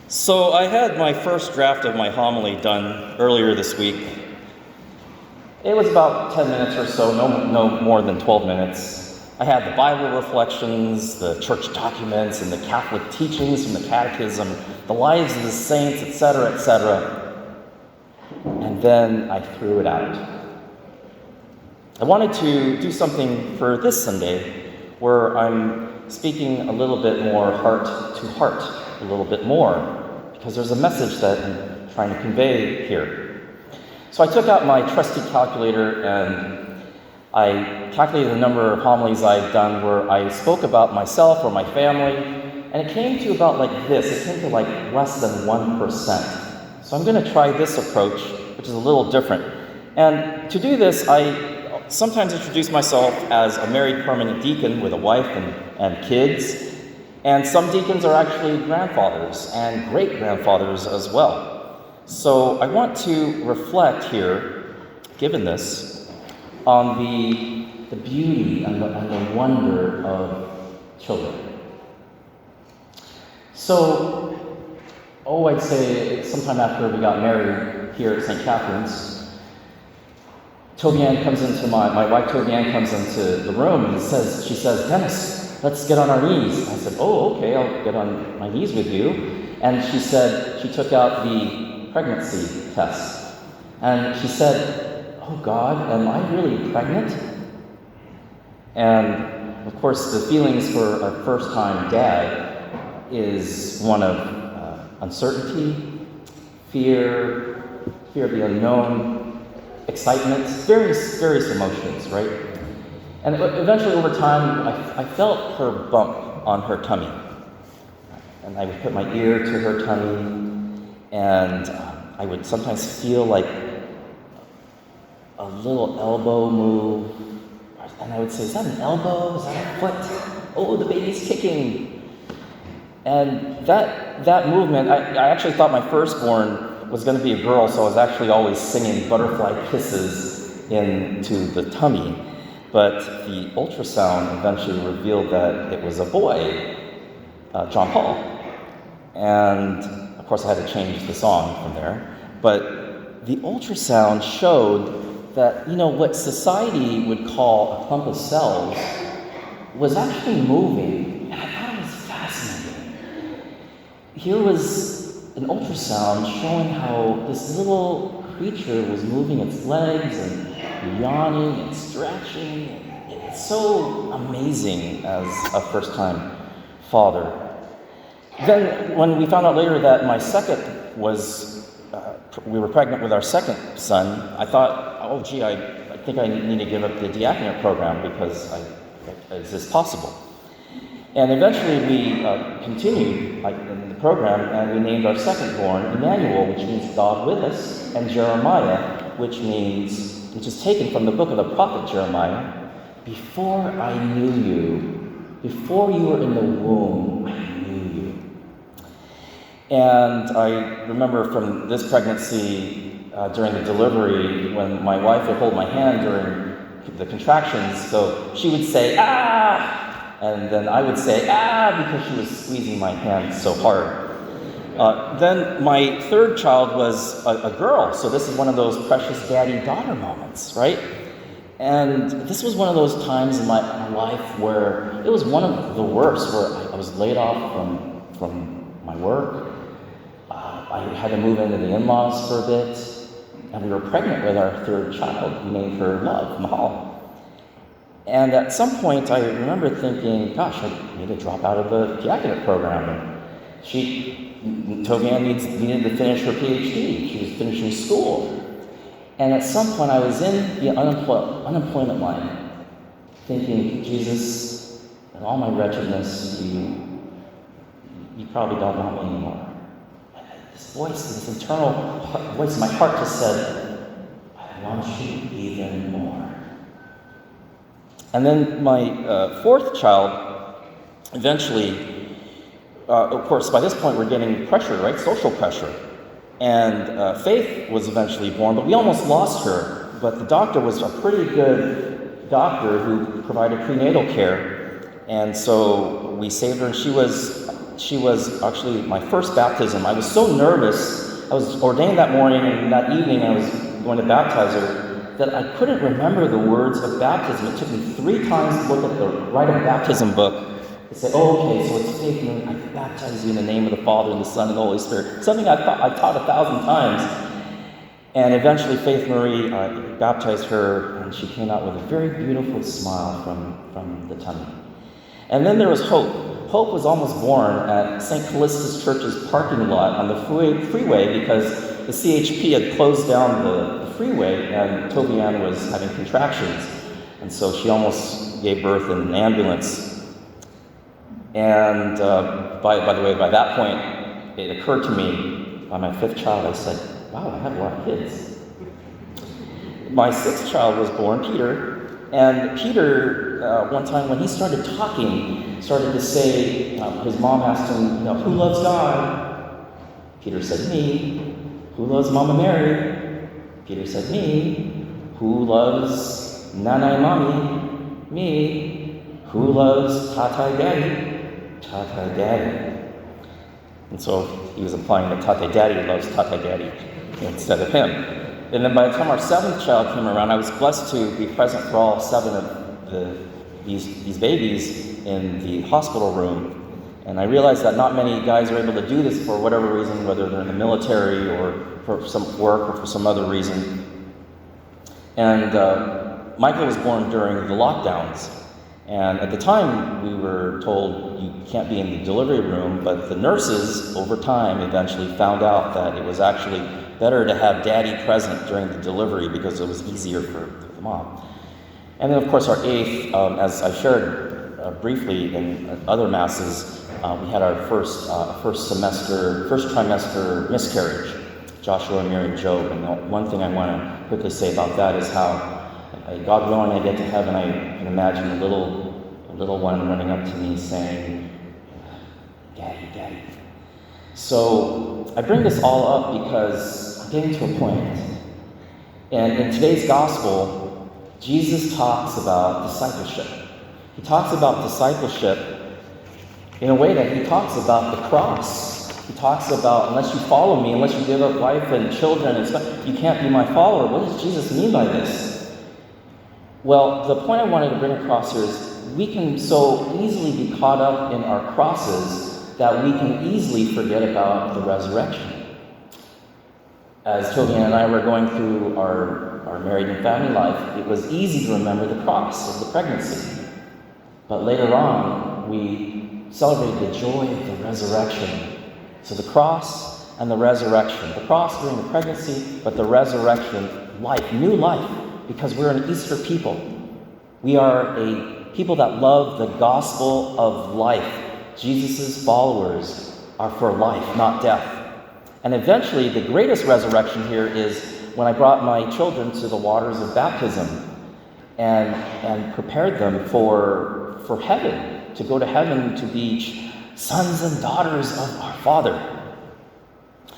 So I had my first draft of my homily done earlier this week. It was about 10 minutes or so, no more than 12 minutes. I had the Bible reflections, the church documents, and the Catholic teachings from the Catechism, the lives of the saints, etc., etc. And then I threw it out. I wanted to do something for this Sunday where I'm speaking a little bit more heart to heart, a little bit more, because there's a message that I'm trying to convey here. So I took out my trusty calculator and I calculated the number of homilies I'd done where I spoke about myself or my family, and it came to about like this. It came to like less than 1%. So I'm going to try this approach, which is a little different. And to do this, I sometimes introduce myself as a married permanent deacon with a wife and kids. And some deacons are actually grandfathers and great-grandfathers as well. So I want to reflect here, given this, on the beauty and the wonder of children. So, I'd say sometime after we got married here at St. Catherine's, Tobianne comes into my wife Tobianne comes into the room and she says, "Dennis, let's get on our knees." I said, "Oh, okay, I'll get on my knees with you." And she said, she took out the pregnancy test. And she said, "Oh God, am I really pregnant?" And of course, the feelings for a first-time dad is one of uncertainty, fear of the unknown, excitement, various emotions, right? And eventually, over time, I felt her bump on her tummy. And I would put my ear to her tummy, and I would sometimes feel like a little elbow move. And I would say, "Is that an elbow? Is that a foot? Oh, the baby's kicking." And that movement, I actually thought my firstborn was going to be a girl, so I was actually always singing butterfly kisses into the tummy. But the ultrasound eventually revealed that it was a boy, John Paul. And of course I had to change the song from there. But the ultrasound showed that, what society would call a clump of cells was actually moving. And I thought it was fascinating. Here was an ultrasound showing how this little creature was moving its legs and yawning and stretching. It's so amazing as a first-time father. Then when we found out later that my second we were pregnant with our second son, I thought, I think I need to give up the diaconate program because is this possible? And eventually we continued in the program, and we named our second-born Emmanuel, which means God with us, and Jeremiah, which is taken from the book of the prophet Jeremiah. "Before I knew you, before you were in the womb, I knew you." And I remember from this pregnancy, during the delivery, when my wife would hold my hand during the contractions, so she would say, "Ah!" And then I would say, "Ah," because she was squeezing my hand so hard. Then my third child was a girl, so this is one of those precious daddy-daughter moments, right? And this was one of those times in my life where it was one of the worst, where I was laid off from my work. I had to move into the in-laws for a bit, and we were pregnant with our third child. We named her Love, Mahal. And at some point, I remember thinking, gosh, I need to drop out of the diaconate program. And Tobianne needed to finish her PhD. She was finishing school. And at some point, I was in the unemployment line, thinking, Jesus, in all my wretchedness, you probably don't want me anymore. And this voice, this internal voice in my heart just said, "I want you even more." And then my fourth child, eventually, of course, by this point we're getting pressure, right? Social pressure. And Faith was eventually born, but we almost lost her. But the doctor was a pretty good doctor who provided prenatal care. And so we saved her, and she was she was actually my first baptism. I was so nervous. I was ordained that morning, and that evening I was going to baptize her, that I couldn't remember the words of baptism. It took me 3 times to look at the rite of baptism book and say, oh, okay, so it's Faith Marie. I baptize you in the name of the Father, and the Son, and the Holy Spirit. Something I taught 1,000 times. And eventually Faith Marie baptized her, and she came out with a very beautiful smile from the tummy. And then there was Hope. Hope was almost born at St. Callista's Church's parking lot on the freeway because the CHP had closed down the freeway, and Tobianne was having contractions. And so she almost gave birth in an ambulance. And by the way, by that point, it occurred to me, by my 5th child, I said, wow, I have a lot of kids. My 6th child was born, Peter, and Peter, one time when he started talking, started to say, his mom asked him, who loves God? Peter said, me. Who loves Mama Mary? Peter said, me. Who loves Nana and Mommy? Me. Who loves Tata and Daddy? Tata and Daddy. And so he was implying that Tata Daddy loves Tata Daddy instead of him. And then by the time our 7th child came around, I was blessed to be present for all 7 of these babies in the hospital room. And I realized that not many guys are able to do this for whatever reason, whether they're in the military or for some work or for some other reason. And Michael was born during the lockdowns. And at the time, we were told you can't be in the delivery room, but the nurses, over time, eventually found out that it was actually better to have Daddy present during the delivery because it was easier for the mom. And then, of course, our 8th, as I shared briefly in other masses, we had our first trimester miscarriage, Joshua, Mary, and Job. And the one thing I want to quickly say about that is how, God willing, I get to heaven, I can imagine a little one running up to me saying, Daddy, Daddy. So I bring this all up because I'm getting to a point. And in today's gospel, Jesus talks about discipleship. He talks about discipleship in a way that he talks about the cross. He talks about, unless you follow me, unless you give up wife and children and stuff, you can't be my follower. What does Jesus mean by this? Well, the point I wanted to bring across here is we can so easily be caught up in our crosses that we can easily forget about the resurrection. As Tobianne and I were going through our married and family life, it was easy to remember the cross of the pregnancy. But later on, we celebrated the joy of the resurrection. So the cross and the resurrection. The cross during the pregnancy, but the resurrection, life, new life. Because we're an Easter people. We are a people that love the gospel of life. Jesus' followers are for life, not death. And eventually, the greatest resurrection here is when I brought my children to the waters of baptism and prepared them for heaven, to go to heaven to be sons and daughters of our Father.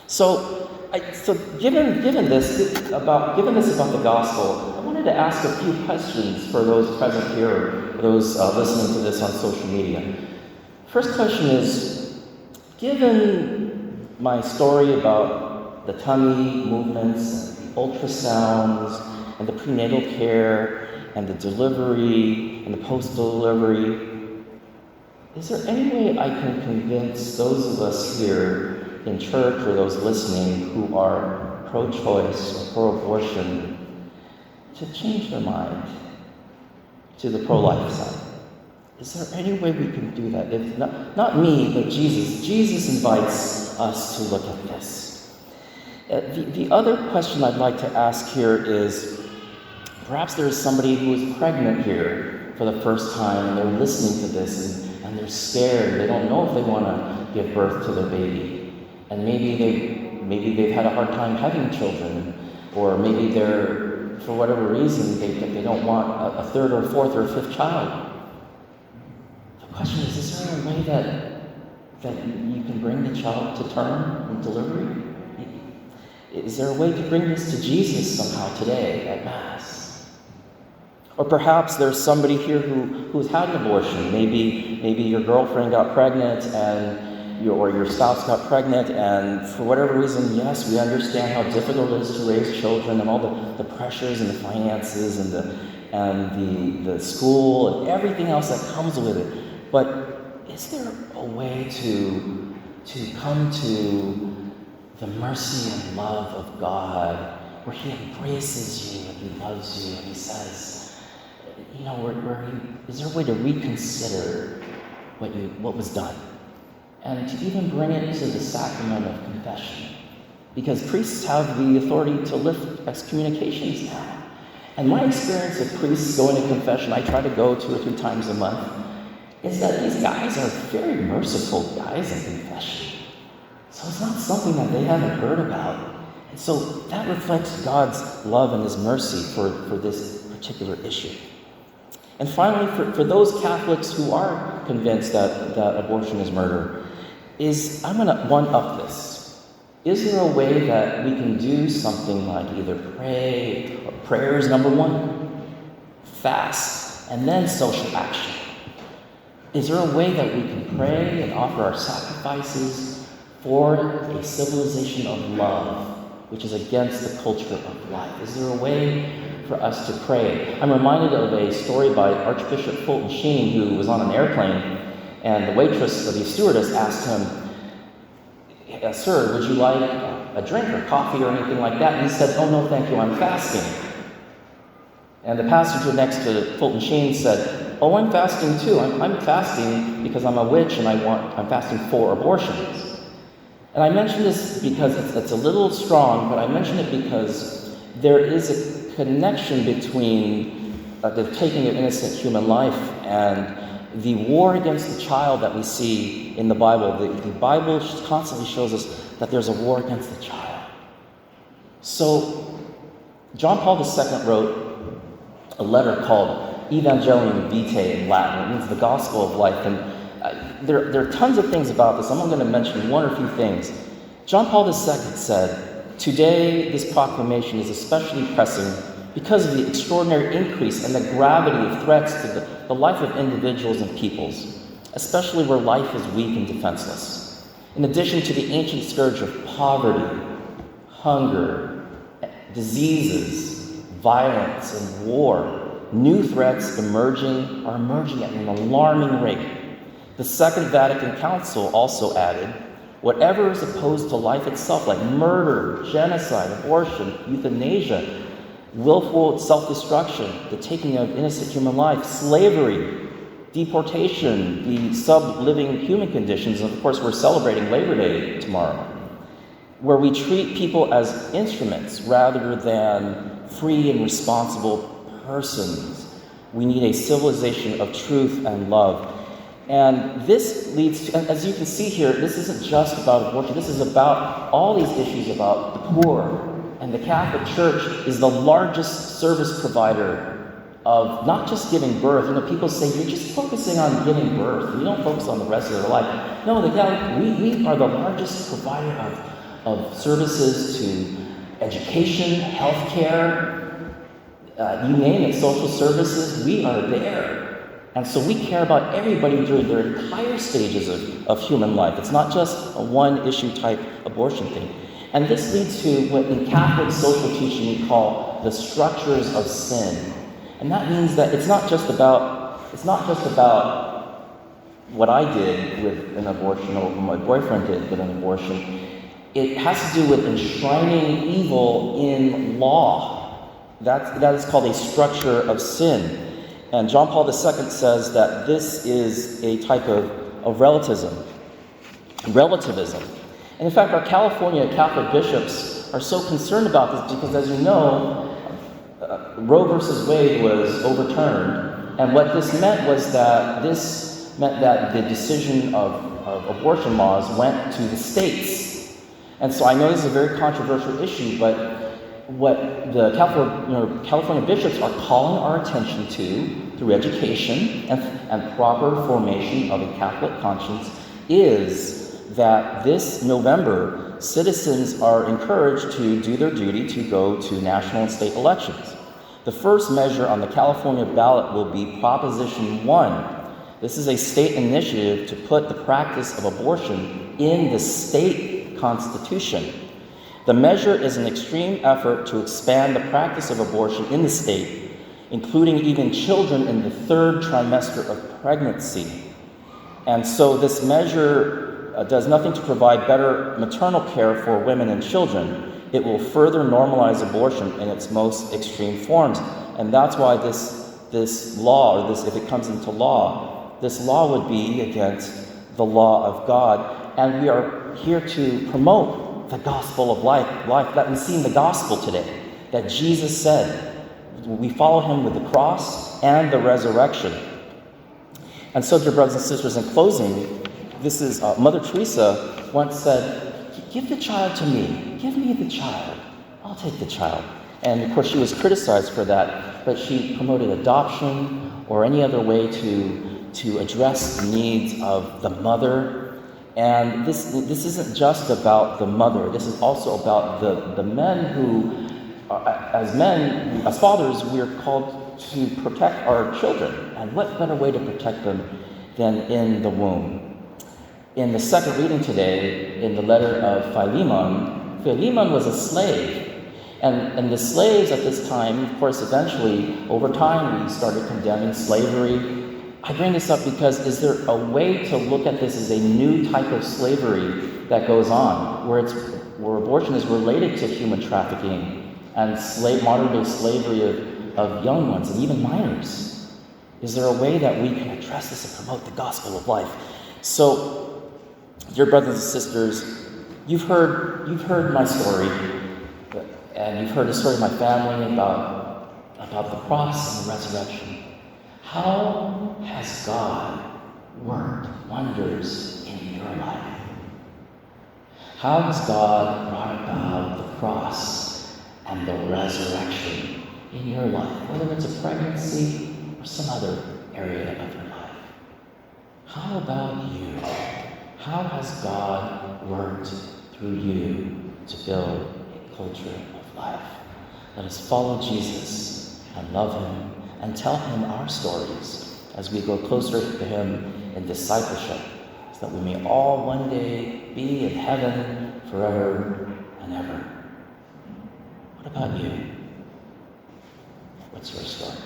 So given this about the gospel, I wanted to ask a few questions for those present here, or those listening to this on social media. First question is, given my story about the tummy movements, and the ultrasounds, and the prenatal care, and the delivery, and the post-delivery, is there any way I can convince those of us here in church or those listening who are pro-choice or pro-abortion to change their mind to the pro-life side? Is there any way we can do that? If not me, but Jesus. Jesus invites us to look at this. The other question I'd like to ask here is, perhaps there's somebody who is pregnant here for the first time and they're listening to this and they're scared. They don't know if they want to give birth to their baby. And maybe they've had a hard time having children, or maybe they're, for whatever reason, they don't want a 3rd or 4th or 5th child. The question is there a way that you can bring the child to term in delivery? Is there a way to bring this to Jesus somehow today at Mass? Or perhaps there's somebody here who's had an abortion. Maybe your girlfriend got pregnant your spouse got pregnant, and for whatever reason, yes, we understand how difficult it is to raise children and all the pressures and the finances and the school and everything else that comes with it. But is there a way to come to the mercy and love of God, where He embraces you and He loves you and He says, is there a way to reconsider what was done? And to even bring it to the sacrament of confession. Because priests have the authority to lift excommunications now. And my experience of priests going to confession, I try to go 2 or 3 times a month, is that these guys are very merciful guys in confession. So it's not something that they haven't heard about. And so that reflects God's love and His mercy for this particular issue. And finally, for those Catholics who are convinced that abortion is murder, I'm going to one-up this. Is there a way that we can do something like either pray, or prayer is number 1, fast, and then social action? Is there a way that we can pray and offer our sacrifices for a civilization of love, which is against the culture of life? Is there a way for us to pray? I'm reminded of a story by Archbishop Fulton Sheen, who was on an airplane, and the waitress or the stewardess asked him, "Sir, would you like a drink or coffee or anything like that?" And he said, "Oh, no, thank you, I'm fasting." And the passenger next to Fulton Sheen said, "Oh, I'm fasting too. I'm fasting because I'm a witch and I'm fasting for abortions." And I mention this because it's a little strong, but I mention it because there is a connection between the taking of innocent human life and the war against the child that we see in the Bible. The Bible constantly shows us that there's a war against the child. So John Paul II wrote a letter called Evangelium Vitae in Latin. It means the gospel of life. And there are tons of things about this. I'm only going to mention one or a few things. John Paul II said, "Today, this proclamation is especially pressing because of the extraordinary increase and the gravity of threats to the life of individuals and peoples, especially where life is weak and defenseless. In addition to the ancient scourge of poverty, hunger, diseases, violence, and war, new threats are emerging at an alarming rate. The Second Vatican Council also added, whatever is opposed to life itself, like murder, genocide, abortion, euthanasia, willful self-destruction, the taking of innocent human life, slavery, deportation, the sub-living human conditions," and of course we're celebrating Labor Day tomorrow, "where we treat people as instruments rather than free and responsible persons. We need a civilization of truth and love." And this leads to, as you can see here, this isn't just about abortion. This is about all these issues about the poor. And the Catholic Church is the largest service provider of not just giving birth. People say, you're just focusing on giving birth. You don't focus on the rest of their life. No, we are the largest provider of services to education, healthcare, you name it, social services. We are there. And so we care about everybody during their entire stages of human life. It's not just a one-issue type abortion thing. And this leads to what in Catholic social teaching we call the structures of sin. And that means that it's not just about what I did with an abortion or what my boyfriend did with an abortion. It has to do with enshrining evil in law. That is called a structure of sin. And John Paul II says that this is a type of relativism. And in fact, our California Catholic bishops are so concerned about this because, as you know, Roe versus Wade was overturned. And what this meant was that the decision of abortion laws went to the states. And so I know this is a very controversial issue, but what the California bishops are calling our attention to through education and proper formation of a Catholic conscience is that this November, citizens are encouraged to do their duty to go to national and state elections. The first measure on the California ballot will be Proposition 1, This is a state initiative to put the practice of abortion in the state constitution. The measure is an extreme effort to expand the practice of abortion in the state, including even children in the third trimester of pregnancy. And so this measure does nothing to provide better maternal care for women and children. It will further normalize abortion in its most extreme forms. And that's why this law, or this, if it comes into law, this law would be against the law of God. And we are here to promote the gospel of life that we see in the gospel today, that Jesus said. We follow him with the cross and the resurrection. And so, dear brothers and sisters, in closing, this is Mother Teresa once said, "Give the child to me. Give me the child. I'll take the child." And of course, she was criticized for that, but she promoted adoption or any other way to address the needs of the mother. And this isn't just about the mother. This is also about the men who, as fathers, we're called to protect our children. And what better way to protect them than in the womb? In the second reading today, in the letter of Philemon was a slave. And the slaves at this time, of course, eventually, over time, we started condemning slavery. I bring this up because is there a way to look at this as a new type of slavery that goes on, where abortion is related to human trafficking and modern-day slavery of young ones and even minors? Is there a way that we can address this and promote the gospel of life? So, dear brothers and sisters, you've heard my story, and you've heard the story of my family about the cross and the resurrection. How has God worked wonders in your life? How has God brought about the cross and the resurrection in your life, whether it's a pregnancy or some other area of your life? How about you? How has God worked through you to build a culture of life? Let us follow Jesus and love him and tell him our stories as we go closer to him in discipleship, so that we may all one day be in heaven forever and ever. What about you? What's your story?